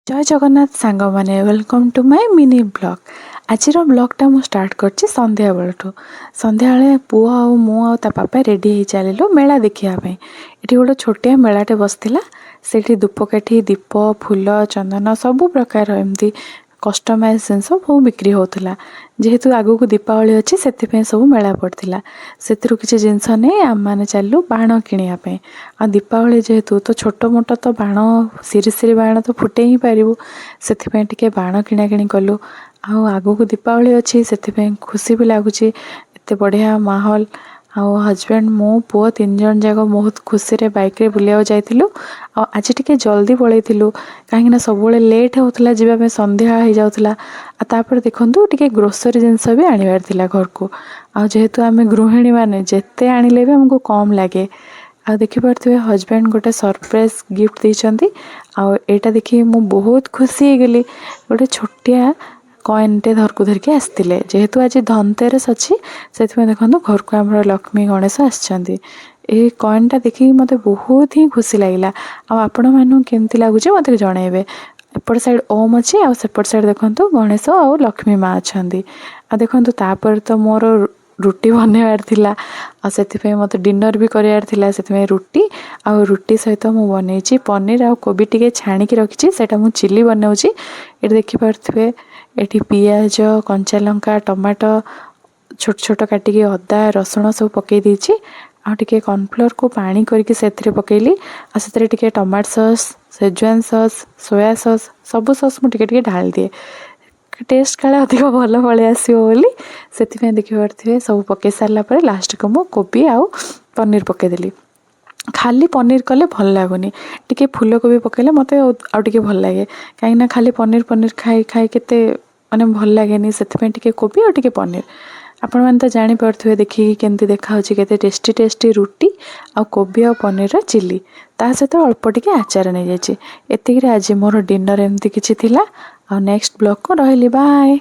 जय जगन्नाथ सांग मैंने welcome to my mini blog. आज ब्लॉगटा मु स्टार्ट करछि संध्या बेलठू। संध्या बेले पुआ आ मु आ ता पापा रेडी हो चलू मेला देखिया पे। एठी गोटे छोटिया मेलाटे बसथिला। सेठी धूपकाठी दीप फूल चंदन सबु प्रकार एमती कस्टमाइज जिनस बहुत बिक्री होता। जेहेतु आगू दीपावली अच्छी से सब मेला पड़ता। से किसी जिनस नहीं आम मैंने चलू बाण किणापी। आ दीपावली जेहेतु तो छोट मोट तो बाण सिरी सिरी बाण तो फुटे ही पारू से बाण किणा किणी कलु। आगू दीपावली अच्छी से खुशी भी लगुच एत बढ़िया माहौल। हजबैंड मो पुओ तीन जन जाक बहुत खुशी रे बाइक रे बुलिया जाइलु। आज टिके जल्दी पलैलु कहीं सब लेट होता जावाई संध्या हो जाता। तापर देखु टिके ग्रोसरी जिनस भी आनबार थिला घर को। जेहेतु आम गृहिणी माने जिते आनिले भी हमको कम लगे। आ देखिपे हजबैंड गोटे सरप्राइज गिफ्ट देइचंती। एटा देखि मु बहुत खुशी हो गली। गोटे छोटिया कॉइन टे धरकू धरिकी आसते। जेहेतु आज धनतेरस अच्छी से देखो घर को आम लक्ष्मी गणेश आसछंती। ए कॉइनटा देखिए मते बहुत ही खुशी लगिला। आपण मानू केमती लगुच मते जणेबे। एपट साइड ओम अच्छी आ सेपट साइड देखंतु गणेश आ लक्ष्मी माँ अच्छंती। आ देखंतु तापर तो मोर रुटी बनवार थिला। आ सेतिपे मते डिनर भी करियार थिला। सेतिपे रुटी आ रुटी सहित मु बनैछि पनीर आ कोबी टिके छाणिकी रखिछि। सेटा मु चिली बनाउछि। एटा देखि पारथबे एठी पियाज कंचा लंका टमाटो छोट छोट काटिकी अदा रसुण सब पकई देछि। आ टिके कॉर्नफ्लोर को पानी करके सेथिरे पकेइली। आ सेथिरे टिके tomato sauce Schezwan sauce soya sauce सब सॉस मु टिके टिके ढाल दिए। टेस्ट काले अधिक भल पलि आसियो बोली सेथिपे देखि पारथिबे सब पकई सारला परे लास्ट को मु कोबी आ पनीर पकई देली। खाली पनीर कले भल लागुनी टिके फूल कोबी पकेले मते आ टिके भल लागे। कहीं खाली पनीर पनीर खाई खाई केते माने भल लागेनी। सेथिपे टिके कोबी आ टिके पनीर। आपण मैंने तो जानी पार्थ्वे देखिए केमती देखा केते टेस्टी टेस्टी रुटी आ कोबी आ पनीर चिली ता सहित अल्प टिके आचार नहीं जाइए। एतिक आज मोर डिनर एमती किछि थिला। आ नेक्स्ट ब्लॉग को रहली बाय।